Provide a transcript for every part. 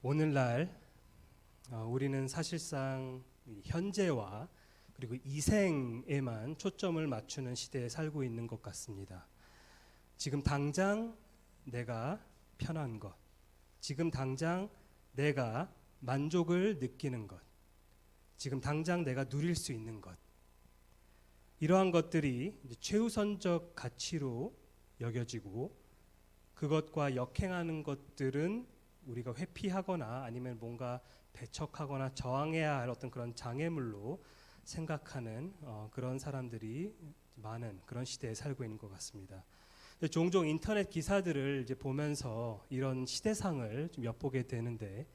오늘날 우리는 사실상 현재와 그리고 이생에만 초점을 맞추는 시대에 살고 있는 것 같습니다. 지금 당장 내가 편한 것, 지금 당장 내가 만족을 느끼는 것, 지금 당장 내가 누릴 수 있는 것, 이러한 것들이 최우선적 가치로 여겨지고 그것과 역행하는 것들은 우리가 회피하거나 아니면 뭔가 배척하거나 저항해야 할 어떤 그런 장애물로 생각하는 그런 사람들이 많은 그런 시대에 살고 있는 것 같습니다. 종종 인터넷 기사들을 이제 보면서 이런 시대상을 좀 엿보게 되는데,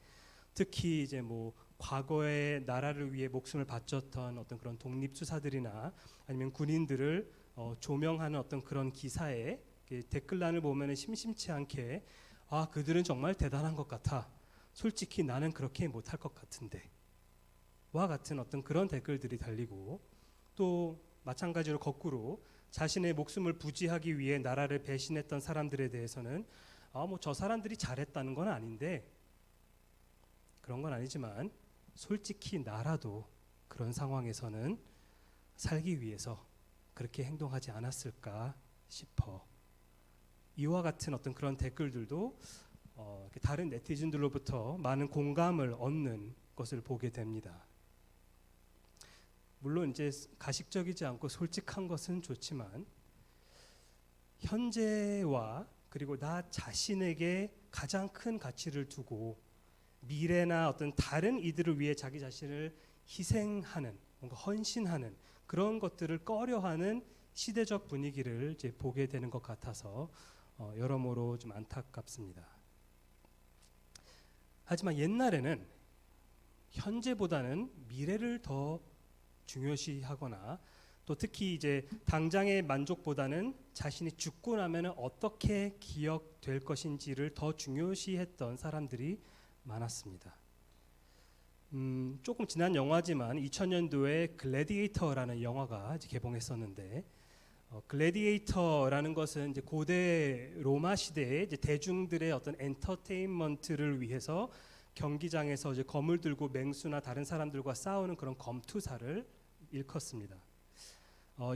특히 이제 뭐 과거에 나라를 위해 목숨을 바쳤던 어떤 그런 독립투사들이나 아니면 군인들을 조명하는 어떤 그런 기사에 댓글란을 보면은 심심치 않게 그들은 정말 대단한 것 같아. 솔직히 나는 그렇게 못할 것 같은데. 와 같은 어떤 그런 댓글들이 달리고, 또 마찬가지로 거꾸로 자신의 목숨을 부지하기 위해 나라를 배신했던 사람들에 대해서는 뭐 저 사람들이 잘했다는 건 아닌데, 그런 건 아니지만 솔직히 나라도 그런 상황에서는 살기 위해서 그렇게 행동하지 않았을까 싶어. 이와 같은 어떤 그런 댓글들도 다른 네티즌들로부터 많은 공감을 얻는 것을 보게 됩니다. 물론 이제 가식적이지 않고 솔직한 것은 좋지만, 현재와 그리고 나 자신에게 가장 큰 가치를 두고 미래나 어떤 다른 이들을 위해 자기 자신을 희생하는, 뭔가 헌신하는 그런 것들을 꺼려하는 시대적 분위기를 이제 보게 되는 것 같아서 여러모로 좀 안타깝습니다. 하지만 옛날에는 현재보다는 미래를 더 중요시하거나, 또 특히 이제 당장의 만족보다는 자신이 죽고 나면 어떻게 기억될 것인지를 더 중요시했던 사람들이 많았습니다. 조금 지난 영화지만 2000년도에 글래디에이터라는 영화가 이제 개봉했었는데, 글래디에이터라는 것은 이제 고대 로마 시대에 이제 대중들의 어떤 엔터테인먼트를 위해서 경기장에서 이제 검을 들고 맹수나 다른 사람들과 싸우는 그런 검투사를 일컫습니다.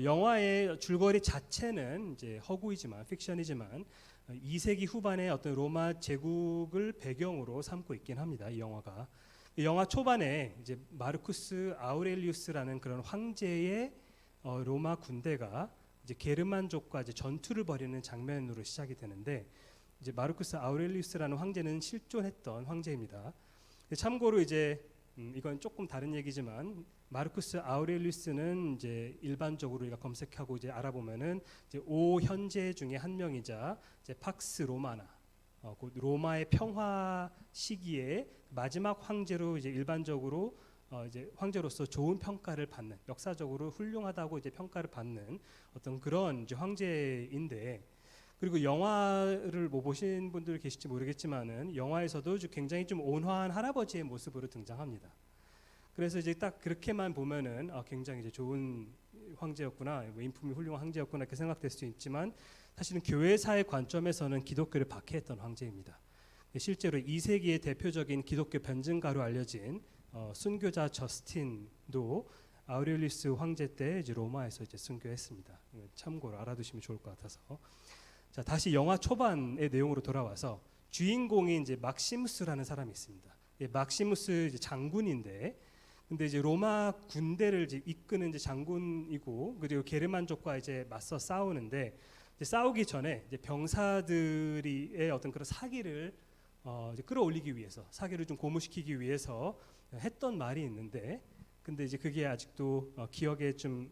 영화의 줄거리 자체는 이제 허구이지만, 픽션이지만 2세기 후반의 어떤 로마 제국을 배경으로 삼고 있긴 합니다. 이 영화가. 이 영화 초반에 이제 마르쿠스 아우렐리우스라는 그런 황제의 로마 군대가 이제 게르만족과 이제 전투를 벌이는 장면으로 시작이 되는데, 이제 마르쿠스 아우렐리우스라는 황제는 실존했던 황제입니다. 참고로 이제 이건 조금 다른 얘기지만, 마르쿠스 아우렐리우스는 이제 일반적으로 우리가 검색하고 이제 알아보면은 이제 5현제 중에 한 명이자 이제 팍스 로마나, 그 로마의 평화 시기에 마지막 황제로 이제 일반적으로 이제 황제로서 좋은 평가를 받는, 역사적으로 훌륭하다고 이제 평가를 받는 어떤 그런 이제 황제인데, 그리고 영화를 뭐 보신 분들 계실지 모르겠지만은 영화에서도 굉장히 좀 온화한 할아버지의 모습으로 등장합니다. 그래서 이제 딱 그렇게만 보면은 굉장히 이제 좋은 황제였구나, 뭐 인품이 훌륭한 황제였구나 이렇게 생각될 수 있지만, 사실은 교회사의 관점에서는 기독교를 박해했던 황제입니다. 실제로 2세기의 대표적인 기독교 변증가로 알려진 순교자 저스틴도 아우렐리우스 황제 때 이제 로마에서 이제 순교했습니다. 참고로 알아두시면 좋을 것 같아서. 자, 다시 영화 초반의 내용으로 돌아와서 주인공이 이제 막시무스라는 사람이 있습니다. 막시무스 이제 장군인데, 근데 이제 로마 군대를 이제 이끄는 이제 장군이고, 그리고 게르만족과 이제 맞서 싸우는데, 이제 싸우기 전에 이제 병사들의 어떤 그런 사기를 이제 끌어올리기 위해서, 사기를 좀 고무시키기 위해서 했던 말이 있는데, 근데 이제 그게 아직도 기억에 좀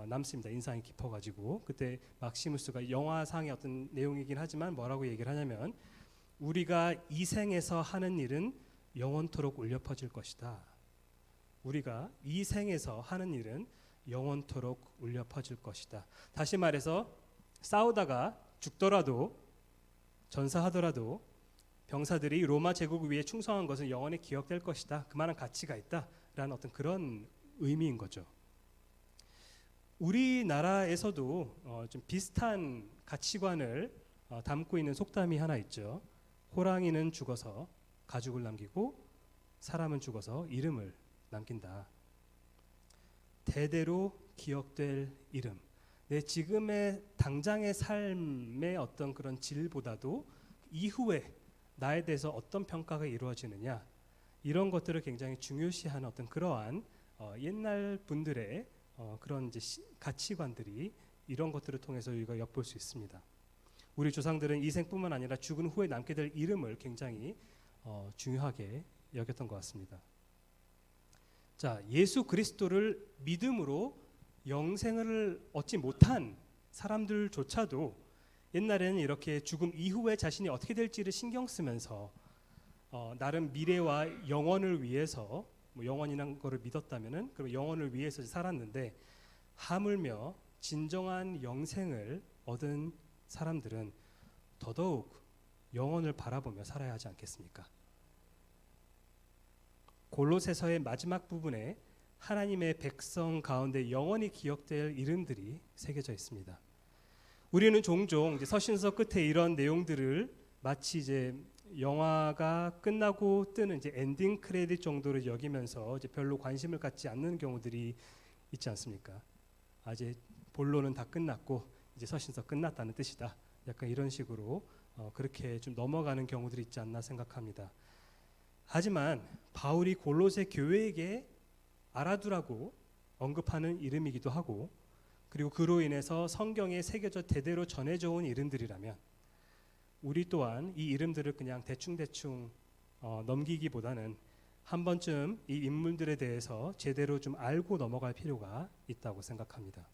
남습니다. 인상이 깊어가지고. 그때 막시무스가 영화상의 어떤 내용이긴 하지만 뭐라고 얘기를 하냐면, 우리가 이 생에서 하는 일은 영원토록 울려 퍼질 것이다. 우리가 이 생에서 하는 일은 영원토록 울려 퍼질 것이다. 다시 말해서 싸우다가 죽더라도, 전사하더라도 병사들이 로마 제국을 위해 충성한 것은 영원히 기억될 것이다. 그만한 가치가 있다라는 어떤 그런 의미인 거죠. 우리나라에서도 좀 비슷한 가치관을 담고 있는 속담이 하나 있죠. 호랑이는 죽어서 가죽을 남기고 사람은 죽어서 이름을 남긴다. 대대로 기억될 이름. 내 지금의 당장의 삶의 어떤 그런 질보다도 이후에 나에 대해서 어떤 평가가 이루어지느냐, 이런 것들을 굉장히 중요시하는 어떤 그러한 옛날 분들의 그런 이제 가치관들이 이런 것들을 통해서 우리가 엿볼 수 있습니다. 우리 조상들은 이 생뿐만 아니라 죽은 후에 남게 될 이름을 굉장히 중요하게 여겼던 것 같습니다. 자, 예수 그리스도를 믿음으로 영생을 얻지 못한 사람들조차도 옛날에는 이렇게 죽음 이후에 자신이 어떻게 될지를 신경 쓰면서 나름 미래와 영원을 위해서 영원이라는 것을 믿었다면은 그럼 영원을 위해서 살았는데, 하물며 진정한 영생을 얻은 사람들은 더더욱 영원을 바라보며 살아야 하지 않겠습니까? 골로새서의 마지막 부분에 하나님의 백성 가운데 영원히 기억될 이름들이 새겨져 있습니다. 우리는 종종 이제 서신서 끝에 이런 내용들을 마치 이제 영화가 끝나고 뜨는 이제 엔딩 크레딧 정도로 여기면서 이제 별로 관심을 갖지 않는 경우들이 있지 않습니까? 이제 본론은 다 끝났고 이제 서신서 끝났다는 뜻이다. 약간 이런 식으로 그렇게 좀 넘어가는 경우들이 있지 않나 생각합니다. 하지만 바울이 골로새 교회에게 알아두라고 언급하는 이름이기도 하고, 그리고 그로 인해서 성경에 새겨져 대대로 전해져 온 이름들이라면 우리 또한 이 이름들을 그냥 대충대충 넘기기보다는 한 번쯤 이 인물들에 대해서 제대로 좀 알고 넘어갈 필요가 있다고 생각합니다.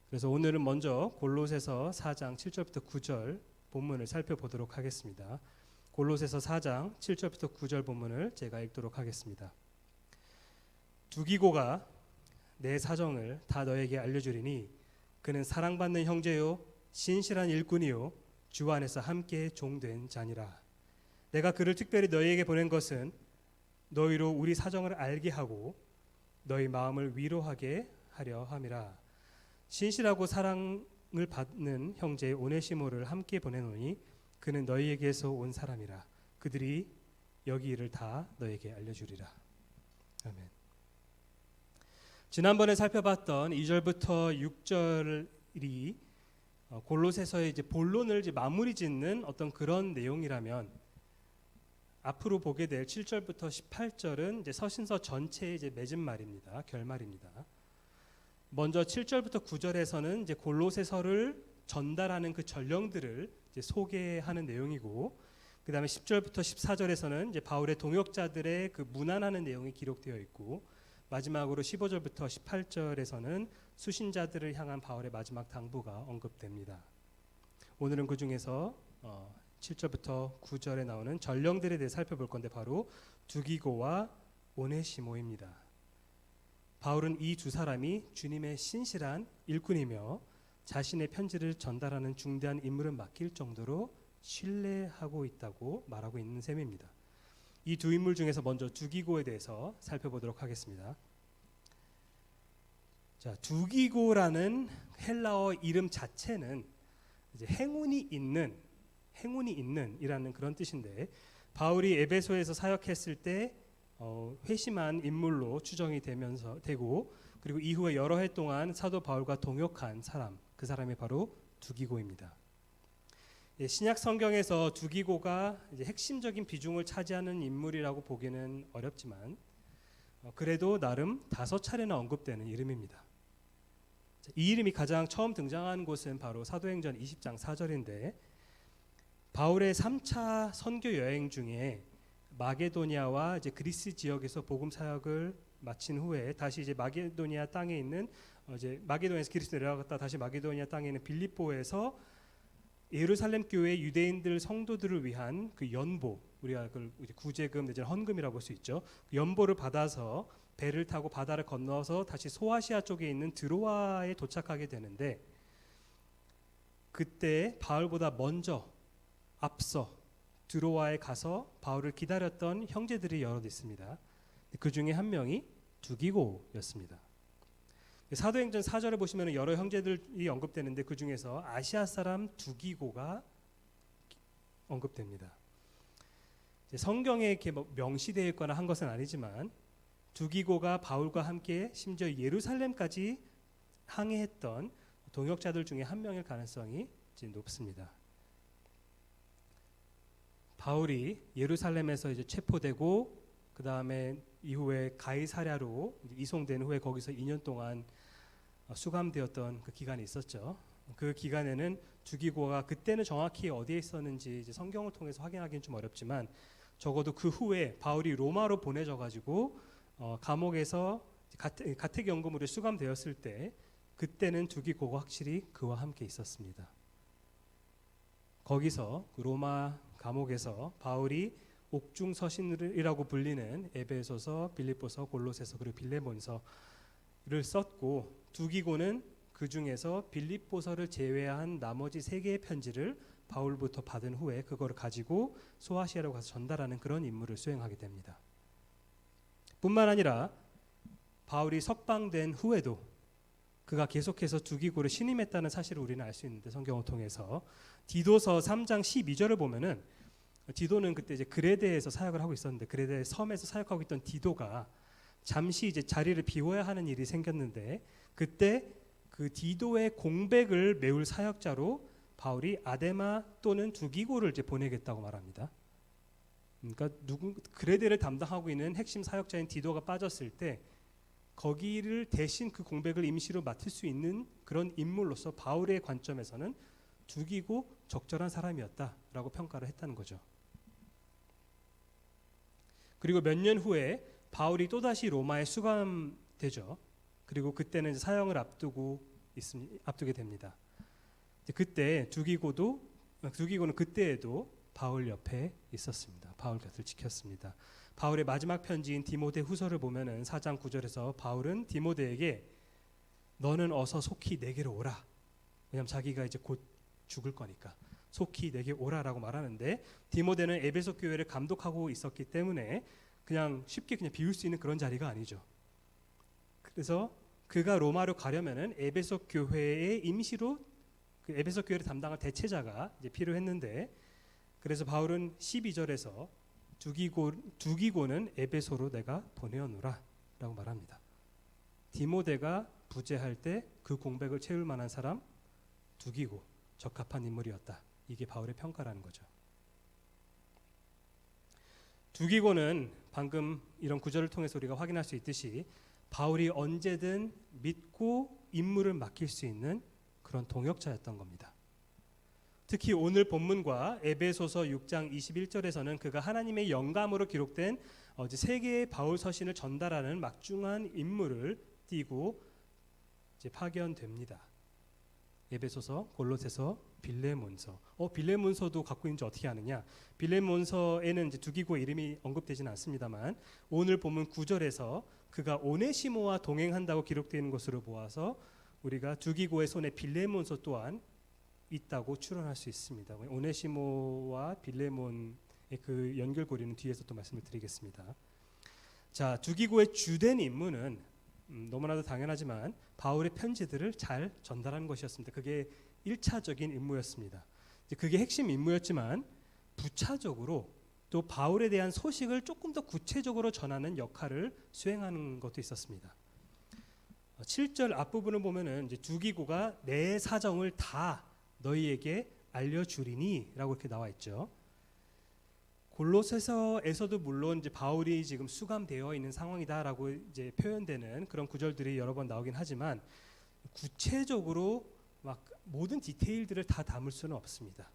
그래서 오늘은 먼저 골로새서 4장 7절부터 9절 본문을 살펴보도록 하겠습니다. 골로새서 4장 7절부터 9절 본문을 제가 읽도록 하겠습니다. 두기고가 내 사정을 다 너에게 알려주리니 그는 사랑받는 형제요 신실한 일꾼이요 주 안에서 함께 종된 자니라. 내가 그를 특별히 너희에게 보낸 것은 너희로 우리 사정을 알게 하고 너희 마음을 위로하게 하려 함이라. 신실하고 사랑을 받는 형제 오네시모를 함께 보내노니 그는 너희에게서 온 사람이라. 그들이 여기 일을 다 너에게 알려주리라. 아멘. 지난번에 살펴봤던 2절부터 6절이 골로새서의 이제 본론을 이제 마무리 짓는 어떤 그런 내용이라면, 앞으로 보게 될 7절부터 18절은 이제 서신서 전체의 이제 맺은 말입니다. 결말입니다. 먼저 7절부터 9절에서는 이제 골로새서를 전달하는 그 전령들을 이제 소개하는 내용이고, 그다음에 10절부터 14절에서는 이제 바울의 동역자들의 그 문안하는 내용이 기록되어 있고, 마지막으로 15절부터 18절에서는 수신자들을 향한 바울의 마지막 당부가 언급됩니다. 오늘은 그 중에서 7절부터 9절에 나오는 전령들에 대해 살펴볼 건데, 바로 두기고와 오네시모입니다. 바울은 이 두 사람이 주님의 신실한 일꾼이며 자신의 편지를 전달하는 중대한 임무를 맡길 정도로 신뢰하고 있다고 말하고 있는 셈입니다. 이 두 인물 중에서 먼저 두기고에 대해서 살펴보도록 하겠습니다. 자, 두기고라는 헬라어 이름 자체는 이제 행운이 있는 이라는 그런 뜻인데, 바울이 에베소에서 사역했을 때 회심한 인물로 추정이 되고, 그리고 이후에 여러 해 동안 사도 바울과 동역한 사람, 그 사람이 바로 두기고입니다. 신약 성경에서 두기고가 이제 핵심적인 비중을 차지하는 인물이라고 보기는 어렵지만 그래도 나름 5차례나 언급되는 이름입니다. 이 이름이 가장 처음 등장한 곳은 바로 사도행전 20장 4절인데, 바울의 3차 선교 여행 중에 마게도니아와 이제 그리스 지역에서 복음 사역을 마친 후에 다시 이제 마게도니아 땅에 있는 이제 마게도니아에서 그리스 내려갔다 다시 마게도니아 땅에 있는 빌립보에서 예루살렘 교회 유대인들 성도들을 위한 그 연보, 우리가 그걸 이제 구제금 내지는 헌금이라고 볼 수 있죠. 그 연보를 받아서 배를 타고 바다를 건너서 다시 소아시아 쪽에 있는 드로아에 도착하게 되는데, 그때 바울보다 앞서 드로아에 가서 바울을 기다렸던 형제들이 여럿 있습니다. 그 중에 한 명이 두기고였습니다. 사도행전 4절에 보시면 여러 형제들이 언급되는데 그 중에서 아시아 사람 두기고가 언급됩니다. 성경에 이렇게 뭐 명시되어 있거나 한 것은 아니지만 두기고가 바울과 함께 심지어 예루살렘까지 항해했던 동역자들 중에 한 명일 가능성이 높습니다. 바울이 예루살렘에서 이제 체포되고 그 다음에 이후에 가이사랴로 이송된 후에 거기서 2년 동안 수감되었던 그 기간이 있었죠. 그 기간에는 두기고가 그때는 정확히 어디에 있었는지 이제 성경을 통해서 확인하기는 좀 어렵지만 적어도 그 후에 바울이 로마로 보내져 가지고 감옥에서 가택연금으로 수감되었을 때 그때는 두기고가 확실히 그와 함께 있었습니다. 거기서 그 로마 감옥에서 바울이 옥중 서신이라고 불리는 에베소서, 빌립보서, 골로새서 그리고 빌레몬서를 썼고 두기고는 그 중에서 빌립보서를 제외한 나머지 3개의 편지를 바울부터 받은 후에 그거를 가지고 소아시아로 가서 전달하는 그런 임무를 수행하게 됩니다. 뿐만 아니라 바울이 석방된 후에도 그가 계속해서 두기고를 신임했다는 사실을 우리는 알 수 있는데 성경을 통해서 디도서 3장 12절을 보면은 디도는 그때 이제 그레데에서 사역을 하고 있었는데 그레데 섬에서 사역하고 있던 디도가 잠시 이제 자리를 비워야 하는 일이 생겼는데 그때 그 디도의 공백을 메울 사역자로 바울이 아데마 또는 두기고를 이제 보내겠다고 말합니다. 그러니까 그레데를 담당하고 있는 핵심 사역자인 디도가 빠졌을 때 거기를 대신 그 공백을 임시로 맡을 수 있는 그런 인물로서 바울의 관점에서는 두기고 적절한 사람이었다라고 평가를 했다는 거죠. 그리고 몇 년 후에 바울이 또다시 로마에 수감되죠. 그리고 그때는 사형을 앞두게 됩니다. 그때 두기고는 그때에도 바울 옆에 있었습니다. 바울 곁을 지켰습니다. 바울의 마지막 편지인 디모데 후서를 보면은 4장 9절에서 바울은 디모데에게 너는 어서 속히 내게로 오라. 왜냐하면 자기가 이제 곧 죽을 거니까 속히 내게 오라라고 말하는데 디모데는 에베소 교회를 감독하고 있었기 때문에 그냥 쉽게 그냥 비울 수 있는 그런 자리가 아니죠. 그래서 그가 로마로 가려면은 에베소 교회에 임시로 그 에베소 교회를 담당할 대체자가 이제 필요했는데 그래서 바울은 12절에서 두기고는 에베소로 내가 보내어노라 라고 말합니다. 디모데가 부재할 때 그 공백을 채울 만한 사람 두기고 적합한 인물이었다. 이게 바울의 평가라는 거죠. 두기고는 방금 이런 구절을 통해서 우리가 확인할 수 있듯이 바울이 언제든 믿고 임무를 맡길 수 있는 그런 동역자였던 겁니다. 특히 오늘 본문과 에베소서 6장 21절에서는 그가 하나님의 영감으로 기록된 3개의 바울 서신을 전달하는 막중한 임무를 띠고 이제 파견됩니다. 에베소서, 골로새서, 빌레몬서. 빌레몬서도 갖고 있는지 어떻게 아느냐? 빌레몬서에는 이제 두기고의 이름이 언급되지는 않습니다만 오늘 본문 9절에서 그가 오네시모와 동행한다고 기록되어 있는 것으로 보아서 우리가 두기고의 손에 빌레몬서 또한 있다고 추론할 수 있습니다. 오네시모와 빌레몬의 그 연결고리는 뒤에서 또 말씀을 드리겠습니다. 자, 두기고의 주된 임무는 너무나도 당연하지만 바울의 편지들을 잘 전달하는 것이었습니다. 그게 1차적인 임무였습니다. 그게 핵심 임무였지만 부차적으로 또 바울에 대한 소식을 조금 더 구체적으로 전하는 역할을 수행하는 것도 있었습니다. 7절 앞부분을 보면은 이제 두기고가 내 사정을 다 너희에게 알려주리니라고 이렇게 나와 있죠. 골로새서에서도 물론 이제 바울이 지금 수감되어 있는 상황이다라고 이제 표현되는 그런 구절들이 여러 번 나오긴 하지만 구체적으로 막 모든 디테일들을 다 담을 수는 없습니다.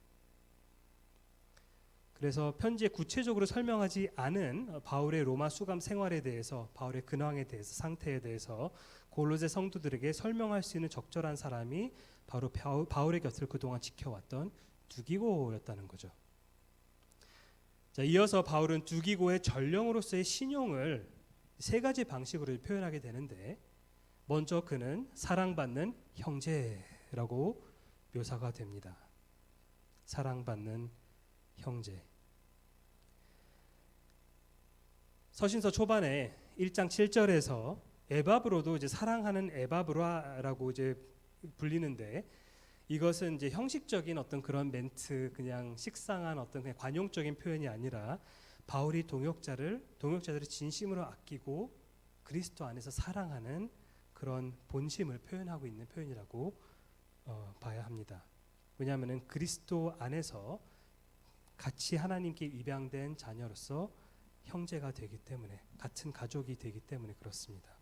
그래서 편지에 구체적으로 설명하지 않은 바울의 로마 수감 생활에 대해서, 바울의 근황에 대해서, 상태에 대해서 골로새 성도들에게 설명할 수 있는 적절한 사람이 바로 바울의 곁을 그동안 지켜왔던 두기고였다는 거죠. 자, 이어서 바울은 두기고의 전령으로서의 신용을 3가지 방식으로 표현하게 되는데 먼저 그는 사랑받는 형제라고 묘사가 됩니다. 사랑받는 형제. 서신서 초반에 1장 7절에서 에바브로도 이제 사랑하는 에바브라라고 이제 불리는데 이것은 이제 형식적인 어떤 그런 멘트, 그냥 식상한 어떤 그냥 관용적인 표현이 아니라 바울이 동역자들을 진심으로 아끼고 그리스도 안에서 사랑하는 그런 본심을 표현하고 있는 표현이라고 봐야 합니다. 왜냐하면 그리스도 안에서 같이 하나님께 입양된 자녀로서 형제가 되기 때문에, 같은 가족이 되기 때문에 그렇습니다.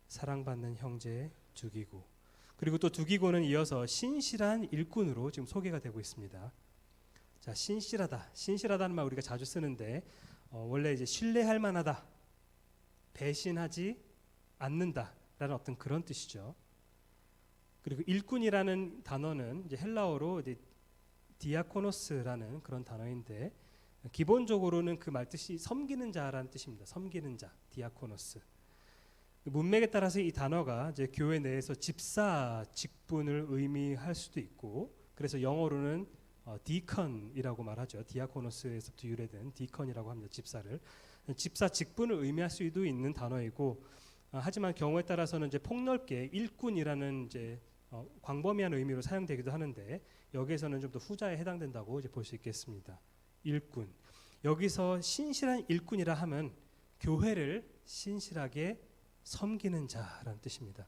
사랑받는 형제 두기고, 그리고 또 두기고는 이어서 신실한 일꾼으로 지금 소개가 되고 있습니다. 자, 신실하다는 말 우리가 자주 쓰는데 원래 이제 신뢰할 만하다, 배신하지 않는다라는 어떤 그런 뜻이죠. 그리고 일꾼이라는 단어는 이제 헬라어로 이제 디아코노스라는 그런 단어인데 기본적으로는 그 말뜻이 섬기는 자라는 뜻입니다. 섬기는 자, 디아코노스. 문맥에 따라서 이 단어가 이제 교회 내에서 집사 직분을 의미할 수도 있고, 그래서 영어로는 디컨이라고 말하죠. 디아코노스에서부터 유래된 디컨이라고 합니다. 집사를. 집사 직분을 의미할 수도 있는 단어이고, 하지만 경우에 따라서는 이제 폭넓게 일꾼이라는 이제 광범위한 의미로 사용되기도 하는데, 여기에서는 좀 더 후자에 해당된다고 이제 볼 수 있겠습니다. 일꾼. 여기서 신실한 일꾼이라 하면 교회를 신실하게 섬기는 자라는 뜻입니다.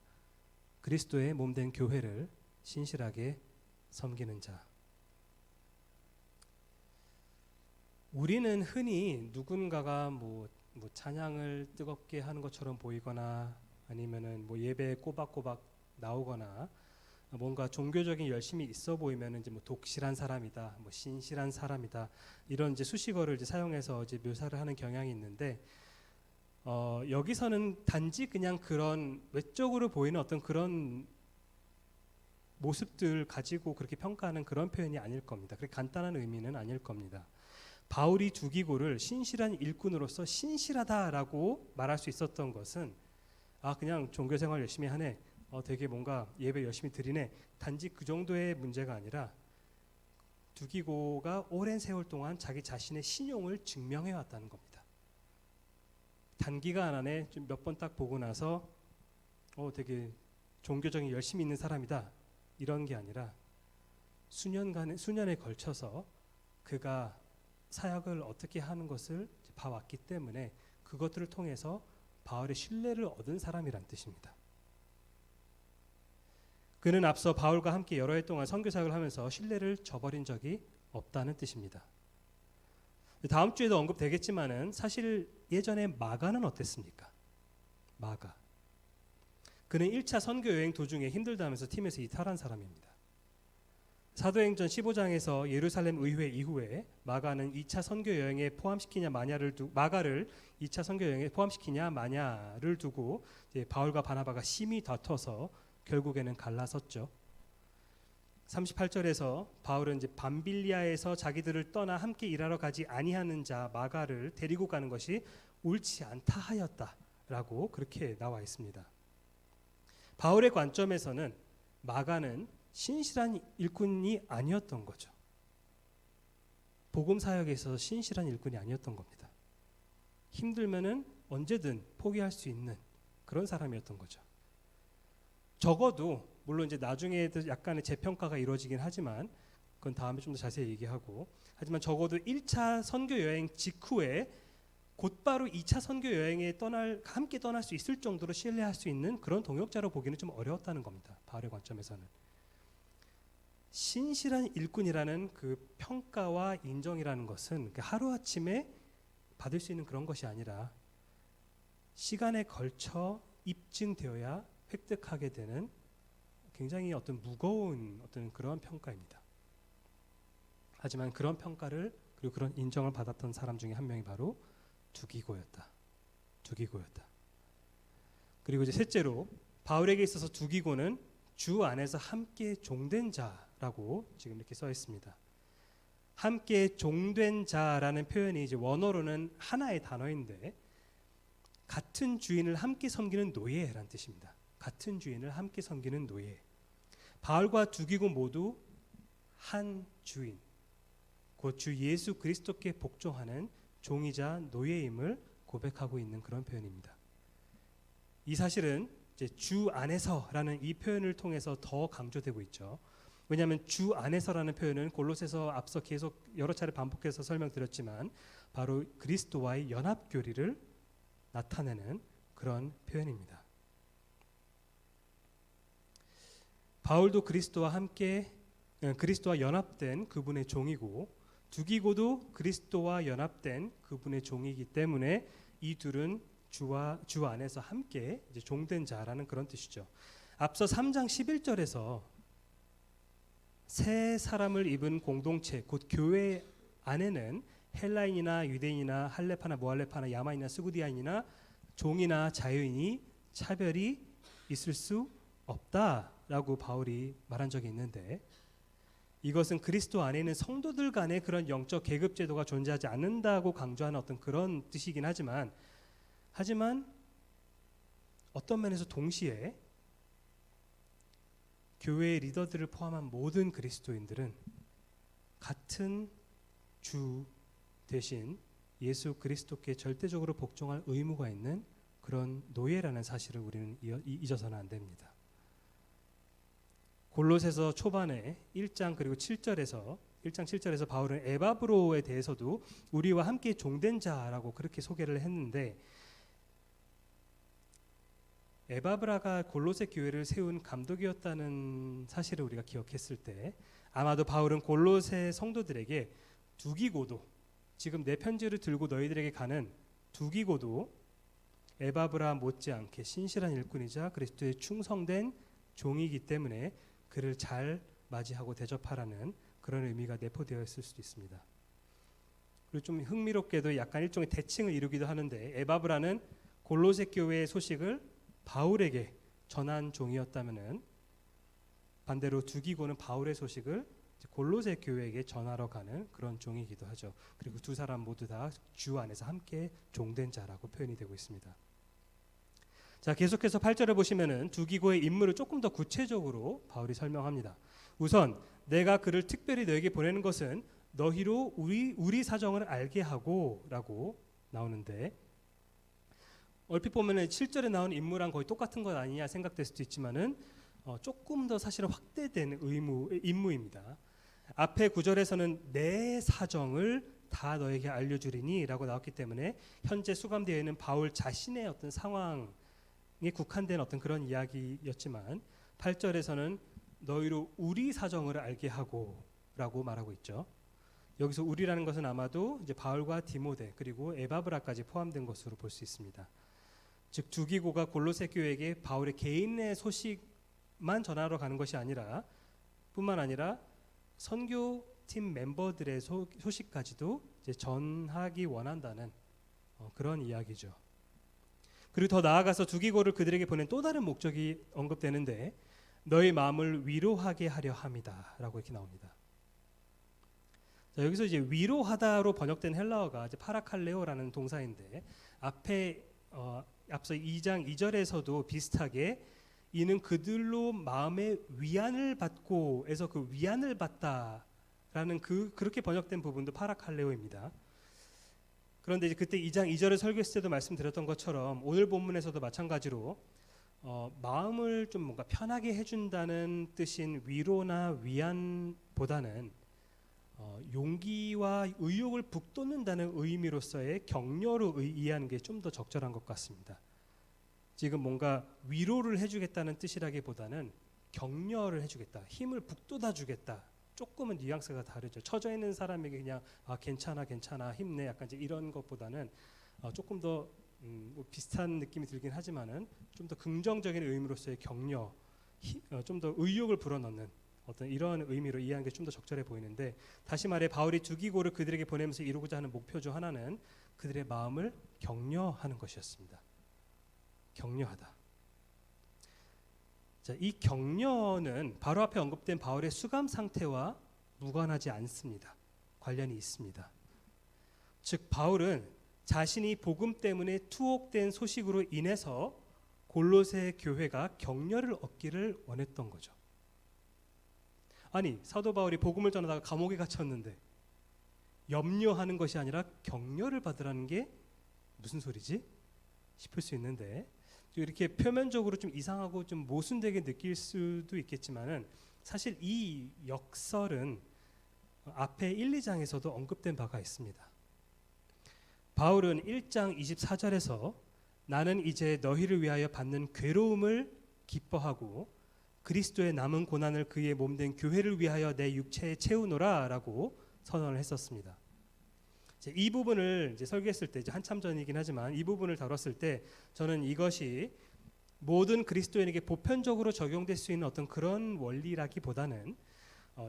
그리스도의 몸된 교회를 신실하게 섬기는 자. 우리는 흔히 누군가가 뭐 찬양을 뜨겁게 하는 것처럼 보이거나 아니면은 뭐 예배에 꼬박꼬박 나오거나 뭔가 종교적인 열심이 있어 보이면은 이제 뭐 독실한 사람이다, 뭐 신실한 사람이다, 이런 이제 수식어를 이제 사용해서 이제 묘사를 하는 경향이 있는데, 여기서는 단지 그냥 그런 외적으로 보이는 어떤 그런 모습들 가지고 그렇게 평가하는 그런 표현이 아닐 겁니다. 그렇게 간단한 의미는 아닐 겁니다. 바울이 두기고를 신실한 일꾼으로서 신실하다라고 말할 수 있었던 것은 그냥 종교생활 열심히 하네, 되게 뭔가 예배 열심히 드리네, 단지 그 정도의 문제가 아니라 두기고가 오랜 세월 동안 자기 자신의 신용을 증명해 왔다는 겁니다. 단기간 안에 좀 몇 번 딱 보고 나서 되게 종교적인 열심히 있는 사람이다, 이런 게 아니라 수년에 걸쳐서 그가 사역을 어떻게 하는 것을 봐왔기 때문에 그것들을 통해서 바울의 신뢰를 얻은 사람이란 뜻입니다. 그는 앞서 바울과 함께 여러 해 동안 선교 사역을 하면서 신뢰를 저버린 적이 없다는 뜻입니다. 다음 주에도 언급되겠지만은 사실 예전에 마가는 어땠습니까? 마가. 그는 1차 선교 여행 도중에 힘들다 하면서 팀에서 이탈한 사람입니다. 사도행전 15장에서 예루살렘 의회 이후에 마가는 2차 선교 여행에 마가를 2차 선교 여행에 포함시키냐 마냐를 두고 이제 바울과 바나바가 심히 다퉈서 결국에는 갈라섰죠. 38절에서 바울은 이제 밤빌리아에서 자기들을 떠나 함께 일하러 가지 아니하는 자 마가를 데리고 가는 것이 옳지 않다 하였다라고 그렇게 나와 있습니다. 바울의 관점에서는 마가는 신실한 일꾼이 아니었던 거죠. 복음 사역에 있어서 신실한 일꾼이 아니었던 겁니다. 힘들면은 언제든 포기할 수 있는 그런 사람이었던 거죠. 적어도 물론 이제 나중에도 약간의 재평가가 이루어지긴 하지만 그건 다음에 좀 더 자세히 얘기하고, 하지만 적어도 1차 선교 여행 직후에 곧바로 2차 선교 여행에 함께 떠날 수 있을 정도로 신뢰할 수 있는 그런 동역자로 보기는 좀 어려웠다는 겁니다. 바울의 관점에서는. 신실한 일꾼이라는 그 평가와 인정이라는 것은 하루아침에 받을 수 있는 그런 것이 아니라 시간에 걸쳐 입증되어야 획득하게 되는 굉장히 어떤 무거운 어떤 그런 평가입니다. 하지만 그런 평가를 그리고 그런 인정을 받았던 사람 중에 한 명이 바로 두기고였다. 그리고 이제 셋째로 바울에게 있어서 두기고는 주 안에서 함께 종된 자라고 지금 이렇게 써 있습니다. 함께 종된 자라는 표현이 이제 원어로는 하나의 단어인데 같은 주인을 함께 섬기는 노예라는 뜻입니다. 같은 주인을 함께 섬기는 노예. 바울과 두기고 모두 한 주인, 곧 주 예수 그리스도께 복종하는 종이자 노예임을 고백하고 있는 그런 표현입니다. 이 사실은 이제 주 안에서라는 이 표현을 통해서 더 강조되고 있죠. 왜냐하면 주 안에서라는 표현은 골로새서 앞서 계속 여러 차례 반복해서 설명드렸지만 바로 그리스도와의 연합 교리를 나타내는 그런 표현입니다. 바울도 그리스도와 연합된 그분의 종이고 두기고도 그리스도와 연합된 그분의 종이기 때문에 이 둘은 주 안에서 함께 이제 종된 자라는 그런 뜻이죠. 앞서 3장 11절에서 새 사람을 입은 공동체 곧 교회 안에는 헬라인이나 유대인이나 할레파나 모할레파나 야마인이나 스구디아인이나 종이나 자유인이 차별이 있을 수 없다라고 바울이 말한 적이 있는데 이것은 그리스도 안에 있는 성도들 간의 그런 영적 계급 제도가 존재하지 않는다고 강조하는 어떤 그런 뜻이긴 하지만 어떤 면에서 동시에 교회의 리더들을 포함한 모든 그리스도인들은 같은 주 대신 예수 그리스도께 절대적으로 복종할 의무가 있는 그런 노예라는 사실을 우리는 잊어서는 안 됩니다. 골로새서 초반에 1장 그리고 7절에서 바울은 에바브로에 대해서도 우리와 함께 종된 자라고 그렇게 소개를 했는데 에바브라가 골로새 교회를 세운 감독이었다는 사실을 우리가 기억했을 때 아마도 바울은 골로새 성도들에게 두기고도 지금 내 편지를 들고 너희들에게 가는 두기고도 에바브라 못지않게 신실한 일꾼이자 그리스도의 충성된 종이기 때문에 그를 잘 맞이하고 대접하라는 그런 의미가 내포되어 있을 수도 있습니다. 그리고 좀 흥미롭게도 약간 일종의 대칭을 이루기도 하는데 에바브라는 골로새 교회의 소식을 바울에게 전한 종이었다면은 반대로 두기고는 바울의 소식을 골로새 교회에게 전하러 가는 그런 종이기도 하죠. 그리고 두 사람 모두 다 주 안에서 함께 종된 자라고 표현이 되고 있습니다. 자, 계속해서 8절을 보시면은 두기고의 임무를 조금 더 구체적으로 바울이 설명합니다. 우선 내가 그를 특별히 너에게 보내는 것은 너희로 우리 사정을 알게 하고라고 나오는데 얼핏 보면은 7절에 나온 임무랑 거의 똑같은 것 아니냐 생각될 수도 있지만은 조금 더 사실은 확대된 임무입니다. 앞에 9절에서는 내 사정을 다 너에게 알려주리니라고 나왔기 때문에 현재 수감되어 있는 바울 자신의 어떤 상황에 국한된 어떤 그런 이야기였지만 8절에서는 너희로 우리 사정을 알게 하고라고 말하고 있죠. 여기서 우리라는 것은 아마도 이제 바울과 디모데 그리고 에바브라까지 포함된 것으로 볼 수 있습니다. 즉 두기고가 골로새 교회에게 바울의 개인의 소식만 전하러 가는 것이 뿐만 아니라 선교팀 멤버들의 소식까지도 이제 전하기 원한다는 그런 이야기죠. 그리고 더 나아가서 두기고를 그들에게 보낸 또 다른 목적이 언급되는데 너희 마음을 위로하게 하려 함이다라고 이렇게 나옵니다. 자, 여기서 이제 위로하다로 번역된 헬라어가 이제 파라칼레오라는 동사인데 앞서 2장 2절에서도 비슷하게 이는 그들로 마음의 위안을 받고 해서 그 위안을 받다라는 그렇게 번역된 부분도 파라칼레오입니다. 그런데 이제 그때 2장 2절을 설교했을 때도 말씀드렸던 것처럼 오늘 본문에서도 마찬가지로 마음을 좀 뭔가 편하게 해준다는 뜻인 위로나 위안보다는 용기와 의욕을 북돋는다는 의미로서의 격려로 이해하는 게 좀 더 적절한 것 같습니다. 지금 뭔가 위로를 해주겠다는 뜻이라기보다는 격려를 해주겠다, 힘을 북돋아주겠다. 조금은 뉘앙스가 다르죠. 처져 있는 사람에게 그냥 괜찮아 힘내 약간 이제 이런 것보다는 조금 더 뭐 비슷한 느낌이 들긴 하지만은 좀 더 긍정적인 의미로서의 격려, 좀 더 의욕을 불어넣는 어떤 이런 의미로 이해하는 게 좀 더 적절해 보이는데 다시 말해 바울이 두기고를 그들에게 보내면서 이루고자 하는 목표 중 하나는 그들의 마음을 격려하는 것이었습니다. 격려하다. 자, 이 격려는 바로 앞에 언급된 바울의 수감 상태와 무관하지 않습니다. 관련이 있습니다. 즉 바울은 자신이 복음 때문에 투옥된 소식으로 인해서 골로새 교회가 격려를 얻기를 원했던 거죠. 아니 사도 바울이 복음을 전하다가 감옥에 갇혔는데 염려하는 것이 아니라 격려를 받으라는 게 무슨 소리지? 싶을 수 있는데 이렇게 표면적으로 좀 이상하고 좀 모순되게 느낄 수도 있겠지만은 사실 이 역설은 앞에 1, 2장에서도 언급된 바가 있습니다. 바울은 1장 24절에서 나는 이제 너희를 위하여 받는 괴로움을 기뻐하고 그리스도의 남은 고난을 그의 몸된 교회를 위하여 내 육체에 채우노라라고 선언을 했었습니다. 이 부분을 이제 설교했을 때 이제 한참 전이긴 하지만 이 부분을 다뤘을 때 저는 이것이 모든 그리스도인에게 보편적으로 적용될 수 있는 어떤 그런 원리라기보다는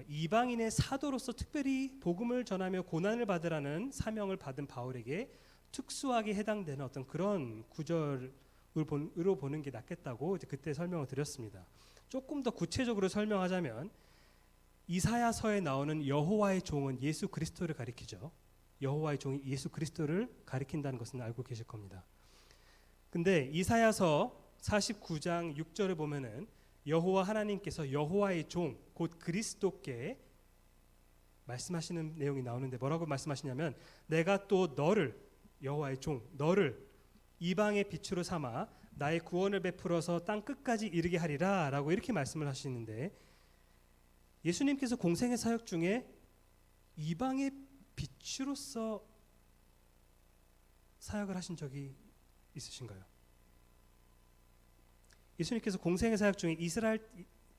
이방인의 사도로서 특별히 복음을 전하며 고난을 받으라는 사명을 받은 바울에게 특수하게 해당되는 어떤 그런 구절으로 보는 게 낫겠다고 이제 그때 설명을 드렸습니다. 조금 더 구체적으로 설명하자면 이사야서에 나오는 여호와의 종은 예수 그리스도를 가리키죠. 여호와의 종이 예수 그리스도를 가리킨다는 것은 알고 계실 겁니다. 근데 이사야서 49장 6절을 보면은 여호와 하나님께서 여호와의 종 곧 그리스도께 말씀하시는 내용이 나오는데 뭐라고 말씀하시냐면 내가 또 너를 여호와의 종 너를 이방의 빛으로 삼아 나의 구원을 베풀어서 땅 끝까지 이르게 하리라 라고 이렇게 말씀을 하시는데 예수님께서 공생의 사역 중에 이방의 빛으로서 사역을 하신 적이 있으신가요? 예수님께서 공생의 사역 중에 이스라엘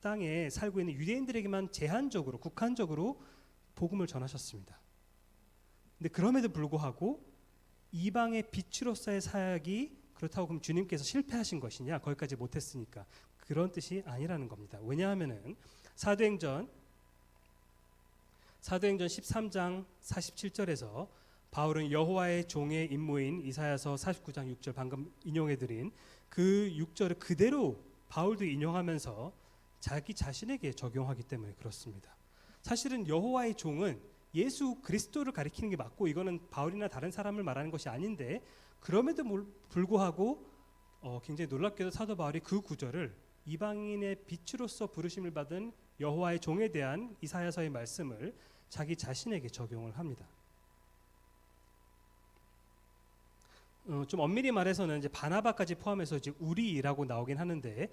땅에 살고 있는 유대인들에게만 제한적으로 국한적으로 복음을 전하셨습니다. 근데 그럼에도 불구하고 이방의 빛으로서의 사역이 그렇다고 그럼 주님께서 실패하신 것이냐? 거기까지 못했으니까 그런 뜻이 아니라는 겁니다. 왜냐하면은 사도행전 13장 47절에서 바울은 여호와의 종의 임무인 이사야서 49장 6절 방금 인용해드린 그 6절을 그대로 바울도 인용하면서 자기 자신에게 적용하기 때문에 그렇습니다. 사실은 여호와의 종은 예수 그리스도를 가리키는 게 맞고 이거는 바울이나 다른 사람을 말하는 것이 아닌데 그럼에도 불구하고 굉장히 놀랍게도 사도 바울이 그 구절을 이방인의 빛으로서 부르심을 받은 여호와의 종에 대한 이사야서의 말씀을 자기 자신에게 적용을 합니다. 좀 엄밀히 말해서는 이제 바나바까지 포함해서 이제 우리라고 나오긴 하는데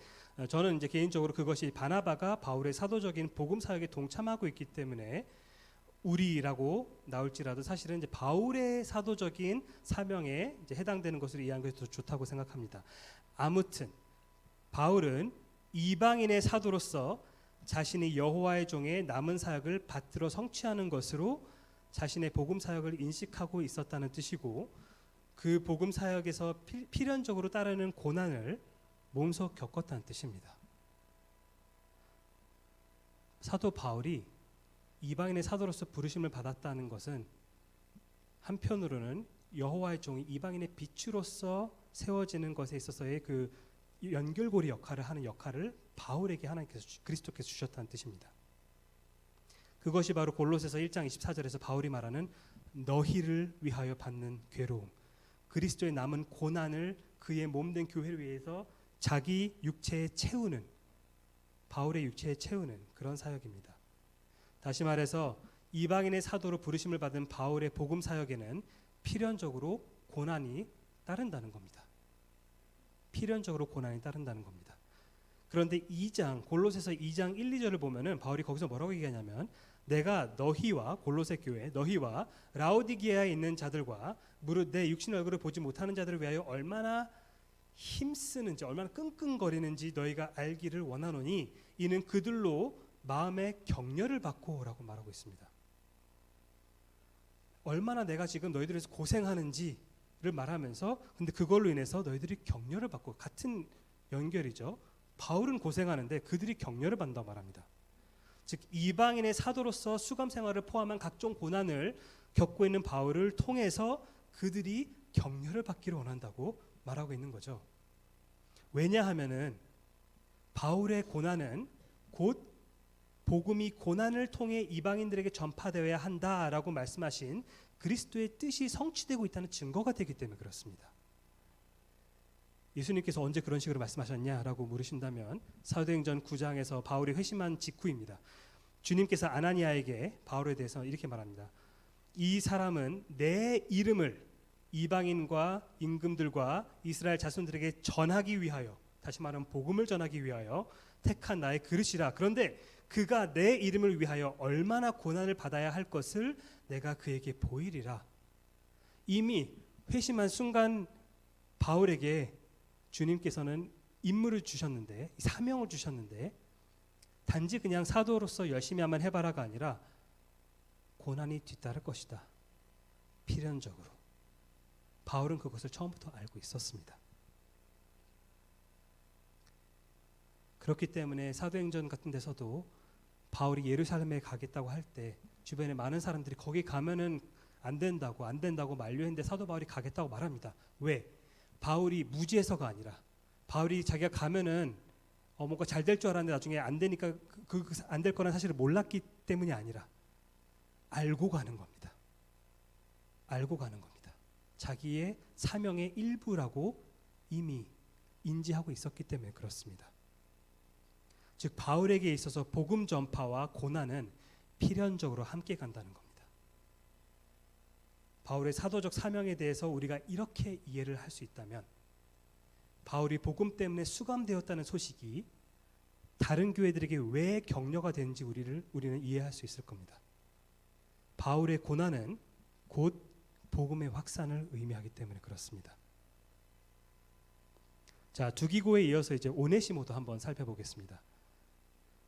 저는 이제 개인적으로 그것이 바나바가 바울의 사도적인 복음 사역에 동참하고 있기 때문에 우리라고 나올지라도 사실은 이제 바울의 사도적인 사명에 이제 해당되는 것으로 이해하는 것이 더 좋다고 생각합니다. 아무튼 바울은 이방인의 사도로서 자신이 여호와의 종의 남은 사역을 받들어 성취하는 것으로 자신의 복음 사역을 인식하고 있었다는 뜻이고 그 복음 사역에서 필연적으로 따르는 고난을 몸소 겪었다는 뜻입니다. 사도 바울이 이방인의 사도로서 부르심을 받았다는 것은 한편으로는 여호와의 종이 이방인의 빛으로서 세워지는 것에 있어서의 그 연결고리 역할을 하는 역할을 바울에게 하나님께서 그리스도께서 주셨다는 뜻입니다. 그것이 바로 골로새서 1장 24절에서 바울이 말하는 너희를 위하여 받는 괴로움, 그리스도의 남은 고난을 그의 몸된 교회를 위해서 자기 육체에 채우는 바울의 육체에 채우는 그런 사역입니다. 다시 말해서 이방인의 사도로 부르심을 받은 바울의 복음 사역에는 필연적으로 고난이 따른다는 겁니다. 필연적으로 고난이 따른다는 겁니다. 그런데 골로새서 2장 1, 2절을 보면은 바울이 거기서 뭐라고 얘기하냐면 내가 너희와 골로새 교회 너희와 라오디게아에 있는 자들과 무릇 내 육신 얼굴을 보지 못하는 자들을 위하여 얼마나 힘쓰는지 얼마나 끙끙거리는지 너희가 알기를 원하노니 이는 그들로 마음의 격려를 받고 라고 말하고 있습니다. 얼마나 내가 지금 너희들에서 고생하는지를 말하면서 근데 그걸로 인해서 너희들이 격려를 받고 같은 연결이죠. 바울은 고생하는데 그들이 격려를 받는다고 말합니다. 즉 이방인의 사도로서 수감 생활을 포함한 각종 고난을 겪고 있는 바울을 통해서 그들이 격려를 받기를 원한다고 말하고 있는 거죠. 왜냐하면은 바울의 고난은 곧 복음이 고난을 통해 이방인들에게 전파되어야 한다라고 말씀하신 그리스도의 뜻이 성취되고 있다는 증거가 되기 때문에 그렇습니다. 예수님께서 언제 그런 식으로 말씀하셨냐라고 물으신다면 사도행전 9장에서 바울이 회심한 직후입니다. 주님께서 아나니아에게 바울에 대해서 이렇게 말합니다. 이 사람은 내 이름을 이방인과 임금들과 이스라엘 자손들에게 전하기 위하여 다시 말하면 복음을 전하기 위하여 택한 나의 그릇이라. 그런데 그가 내 이름을 위하여 얼마나 고난을 받아야 할 것을 내가 그에게 보이리라. 이미 회심한 순간 바울에게 주님께서는 임무를 주셨는데, 사명을 주셨는데, 단지 그냥 사도로서 열심히 한번 해봐라가 아니라 고난이 뒤따를 것이다. 필연적으로. 바울은 그것을 처음부터 알고 있었습니다. 그렇기 때문에 사도행전 같은 데서도 바울이 예루살렘에 가겠다고 할 때 주변에 많은 사람들이 거기 가면은 안 된다고 만류했는데 사도 바울이 가겠다고 말합니다. 왜? 바울이 무지해서가 아니라, 바울이 자기가 가면은 뭔가 잘 될 줄 알았는데 나중에 안 되니까 안 될 거라는 사실을 몰랐기 때문이 아니라 알고 가는 겁니다. 알고 가는 겁니다. 자기의 사명의 일부라고 이미 인지하고 있었기 때문에 그렇습니다. 즉 바울에게 있어서 복음 전파와 고난은 필연적으로 함께 간다는 겁니다. 바울의 사도적 사명에 대해서 우리가 이렇게 이해를 할 수 있다면, 바울이 복음 때문에 수감되었다는 소식이 다른 교회들에게 왜 격려가 되는지 우리는 이해할 수 있을 겁니다. 바울의 고난은 곧 복음의 확산을 의미하기 때문에 그렇습니다. 자, 두기고에 이어서 이제 오네시모도 한번 살펴보겠습니다.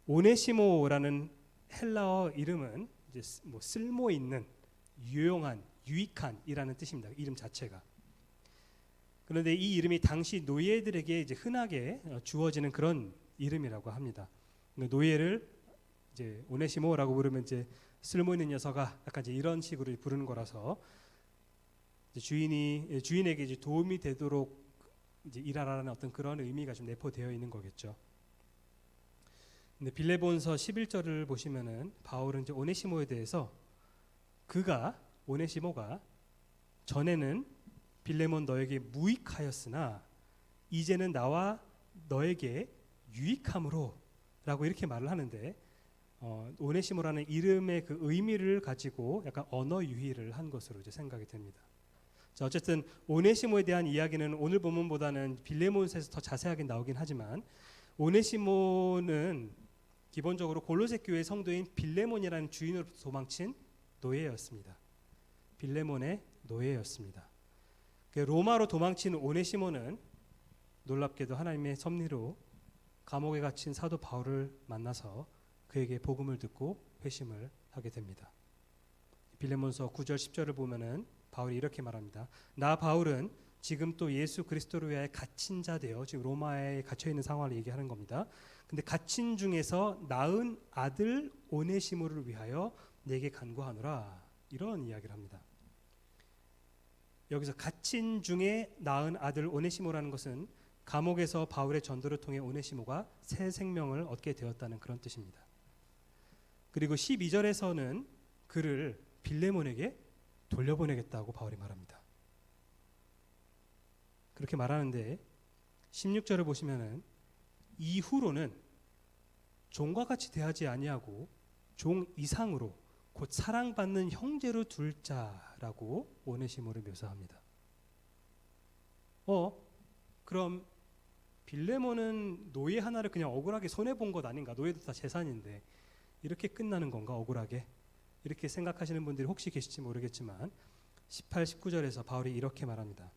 오네시모라는 헬라어 이름은 이제 뭐 쓸모 있는, 유용한, 유익한이라는 뜻입니다. 이름 자체가. 그런데 이 이름이 당시 노예들에게 이제 흔하게 주어지는 그런 이름이라고 합니다. 노예를 이제 오네시모라고 부르면 이제 쓸모 있는 녀석아, 약간 이제 이런 식으로 부르는 거라서 이제 주인에게 이제 도움이 되도록 이제 일하라는 어떤 그런 의미가 좀 내포되어 있는 거겠죠. 근데 빌레몬서 11절을 보시면은 바울은 이제 오네시모에 대해서 오네시모가 전에는 빌레몬 너에게 무익하였으나 이제는 나와 너에게 유익함으로 라고 이렇게 말을 하는데, 오네시모라는 이름의 그 의미를 가지고 약간 언어 유희를 한 것으로 이제 생각이 됩니다. 자, 어쨌든 오네시모에 대한 이야기는 오늘 본문보다는 빌레몬서에서 더 자세하게 나오긴 하지만, 오네시모는 기본적으로 골로새 교회 성도인 빌레몬이라는 주인으로 도망친 노예였습니다. 빌레몬의 노예였습니다. 로마로 도망친 오네시모는 놀랍게도 하나님의 섭리로 감옥에 갇힌 사도 바울을 만나서 그에게 복음을 듣고 회심을 하게 됩니다. 빌레몬서 9절 10절을 보면은 바울이 이렇게 말합니다. 나 바울은 지금 또 예수 그리스도를 위하여 갇힌 자 되어, 지금 로마에 갇혀 있는 상황을 얘기하는 겁니다. 근데 갇힌 중에서 낳은 아들 오네시모를 위하여 내게 간구하노라, 이런 이야기를 합니다. 여기서 갇힌 중에 낳은 아들 오네시모라는 것은 감옥에서 바울의 전도를 통해 오네시모가 새 생명을 얻게 되었다는 그런 뜻입니다. 그리고 12절에서는 그를 빌레몬에게 돌려보내겠다고 바울이 말합니다. 그렇게 말하는데 16절을 보시면은 이후로는 종과 같이 대하지 아니하고 종 이상으로 곧 사랑받는 형제로 둘 자라고 오네시모를 묘사합니다. 그럼 빌레몬은 노예 하나를 그냥 억울하게 손해본 것 아닌가? 노예도 다 재산인데 이렇게 끝나는 건가? 억울하게? 이렇게 생각하시는 분들이 혹시 계실지 모르겠지만 18, 19절에서 바울이 이렇게 말합니다.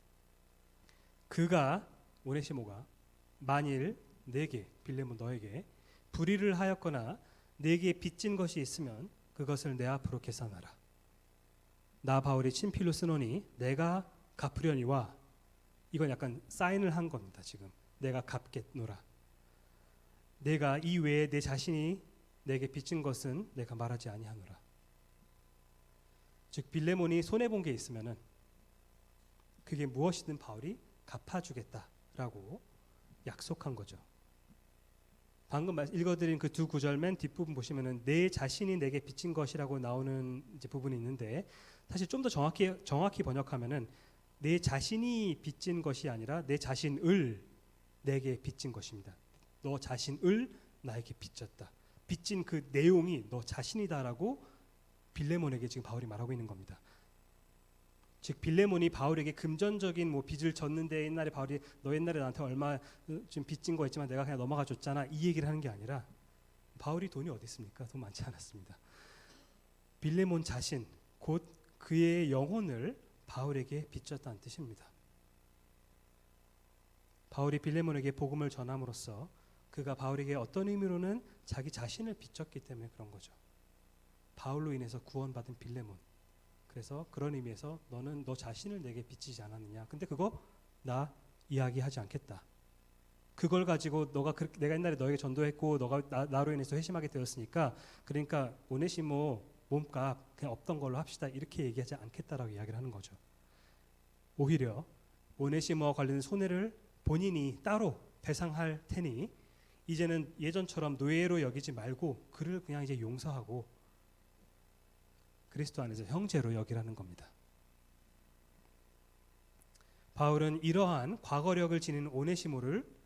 오네시모가 만일 내게, 빌레몬 너에게 불의를 하였거나 내게 빚진 것이 있으면 그것을 내 앞으로 계산하라. 나 바울이 친필로 쓰노니 내가 갚으려니와, 이건 약간 사인을 한 겁니다. 지금 내가 갚겠노라. 내가 이 외에 내 자신이 내게 빚진 것은 내가 말하지 아니하노라. 즉 빌레몬이 손해본 게 있으면은 그게 무엇이든 바울이 갚아주겠다라고 약속한 거죠. 방금 읽어드린 그 두 구절 맨 뒷부분 보시면은 내 자신이 내게 빚진 것이라고 나오는 이제 부분이 있는데, 사실 좀 더 정확히 번역하면은 내 자신이 빚진 것이 아니라 내 자신을 내게 빚진 것입니다. 너 자신을 나에게 빚졌다. 빚진 그 내용이 너 자신이다라고 빌레몬에게 지금 바울이 말하고 있는 겁니다. 즉 빌레몬이 바울에게 금전적인 뭐 빚을 졌는데 옛날에 바울이 너 옛날에 나한테 얼마 좀 빚진 거 있지만 내가 그냥 넘어가 줬잖아, 이 얘기를 하는 게 아니라 바울이 돈이 어디 있습니까? 돈 많지 않았습니다. 빌레몬 자신, 곧 그의 영혼을 바울에게 빚졌다는 뜻입니다. 바울이 빌레몬에게 복음을 전함으로써 그가 바울에게 어떤 의미로는 자기 자신을 빚졌기 때문에 그런 거죠. 바울로 인해서 구원받은 빌레몬. 그래서 그런 의미에서 너는 너 자신을 내게 빚지지 않았느냐. 근데 그거 나 이야기하지 않겠다. 그걸 가지고 내가 옛날에 너에게 전도했고 너가 나로 인해서 회심하게 되었으니까 그러니까 오네시모 몸값 그냥 없던 걸로 합시다. 이렇게 얘기하지 않겠다라고 이야기를 하는 거죠. 오히려 오네시모와 관련된 손해를 본인이 따로 배상할 테니 이제는 예전처럼 노예로 여기지 말고 그를 그냥 이제 용서하고 그리스도 안에서 형제로 여기라는 겁니다. 바울은 이러한 과거력을 지닌 오네시모를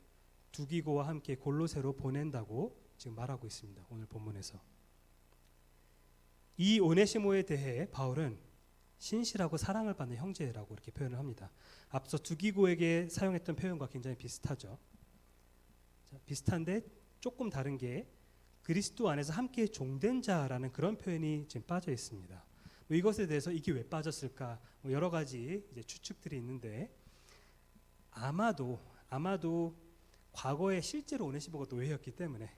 두기고와 함께 골로새로 보낸다고 지금 말하고 있습니다. 오늘 본문에서. 이 오네시모에 대해 바울은 신실하고 사랑을 받는 형제라고 이렇게 표현을 합니다. 앞서 두기고에게 사용했던 표현과 굉장히 비슷하죠. 자, 비슷한데 조금 다른 게 그리스도 안에서 함께 종된 자라는 그런 표현이 지금 빠져 있습니다. 이것에 대해서 이게 왜 빠졌을까? 여러 가지 이제 추측들이 있는데 아마도 과거에 실제로 오네시모가 노예였기 때문에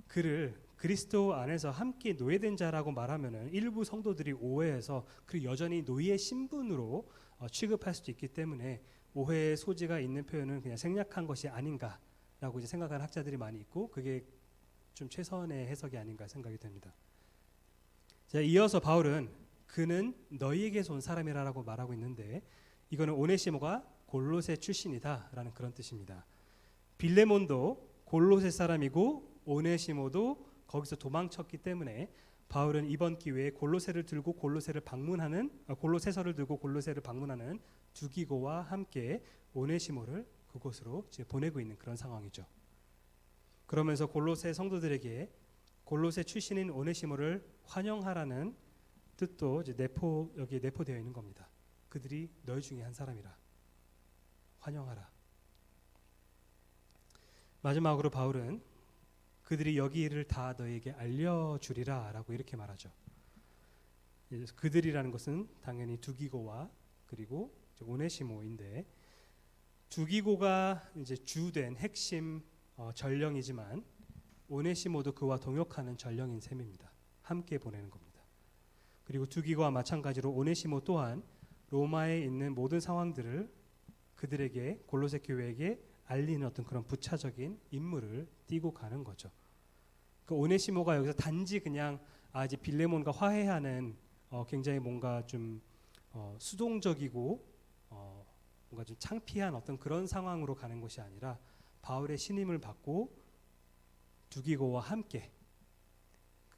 그를 그리스도 안에서 함께 노예된 자라고 말하면은 일부 성도들이 오해해서 그 여전히 노예 신분으로 취급할 수도 있기 때문에 오해의 소지가 있는 표현은 그냥 생략한 것이 아닌가라고 이제 생각하는 학자들이 많이 있고 그게 좀 최선의 해석이 아닌가 생각이 됩니다. 자, 이어서 바울은 그는 너희에게서 온 사람이라고 말하고 있는데 이거는 오네시모가 골로새 출신이다라는 그런 뜻입니다. 빌레몬도 골로새 사람이고 오네시모도 거기서 도망쳤기 때문에 바울은 이번 기회에 골로새서를 들고 골로새를 방문하는 두기고와 함께 오네시모를 그곳으로 이제 보내고 있는 그런 상황이죠. 그러면서 골로새 성도들에게 골로새 출신인 오네시모를 환영하라는 뜻도 이제 여기에 내포되어 있는 겁니다. 그들이 너희 중에 한 사람이라 환영하라. 마지막으로 바울은 그들이 여기 일을 다 너에게 알려주리라 라고 이렇게 말하죠. 그들이라는 것은 당연히 두기고와 그리고 오네시모인데 두기고가 이제 주된 핵심 전령이지만 오네시모도 그와 동역하는 전령인 셈입니다. 함께 보내는 겁니다. 그리고 두기고와 마찬가지로 오네시모 또한 로마에 있는 모든 상황들을 그들에게 골로새 교회에게 알리는 어떤 그런 부차적인 임무를 띠고 가는 거죠. 그 오네시모가 여기서 단지 그냥 이제 빌레몬과 화해하는 굉장히 뭔가 좀 수동적이고 뭔가 좀 창피한 어떤 그런 상황으로 가는 것이 아니라 바울의 신임을 받고 두기고와 함께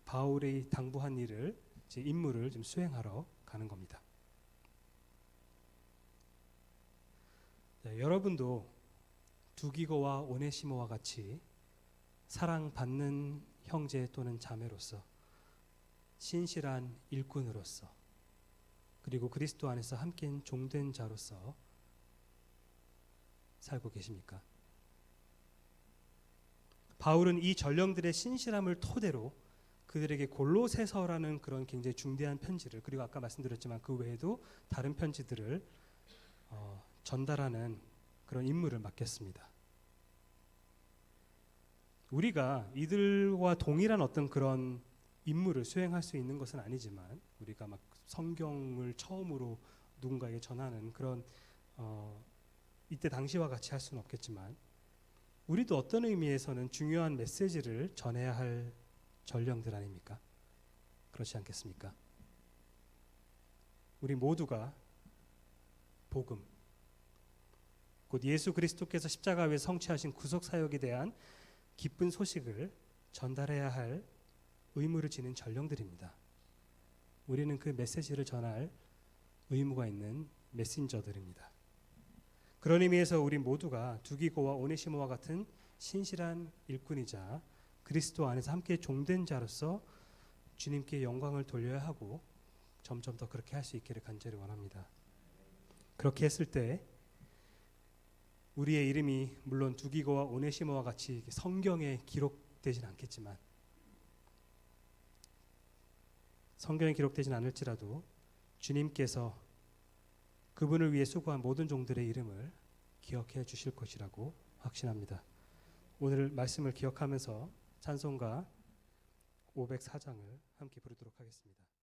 바울이 당부한 일을 이제 임무를 좀 수행하러 가는 겁니다. 자, 여러분도 두기고와 오네시모와 같이 사랑받는 형제 또는 자매로서 신실한 일꾼으로서 그리고 그리스도 안에서 함께 종된 자로서 살고 계십니까? 바울은 이 전령들의 신실함을 토대로 그들에게 골로새서라는 그런 굉장히 중대한 편지를 그리고 아까 말씀드렸지만 그 외에도 다른 편지들을 전달하는 그런 임무를 맡겼습니다. 우리가 이들과 동일한 어떤 그런 임무를 수행할 수 있는 것은 아니지만 우리가 막 성경을 처음으로 누군가에게 전하는 그런 이때 당시와 같이 할 수는 없겠지만 우리도 어떤 의미에서는 중요한 메시지를 전해야 할 전령들 아닙니까? 그렇지 않겠습니까? 우리 모두가 복음 곧 예수 그리스도께서 십자가 위에 성취하신 구속 사역에 대한 기쁜 소식을 전달해야 할 의무를 지닌 전령들입니다. 우리는 그 메시지를 전할 의무가 있는 메신저들입니다. 그런 의미에서 우리 모두가 두기고와 오네시모와 같은 신실한 일꾼이자 그리스도 안에서 함께 종된 자로서 주님께 영광을 돌려야 하고 점점 더 그렇게 할 수 있기를 간절히 원합니다. 그렇게 했을 때 우리의 이름이 물론 두기고와 오네시모와 같이 성경에 기록되진 않겠지만 성경에 기록되진 않을지라도 주님께서 그분을 위해 수고한 모든 종들의 이름을 기억해 주실 것이라고 확신합니다. 오늘 말씀을 기억하면서 찬송가 504장을 함께 부르도록 하겠습니다.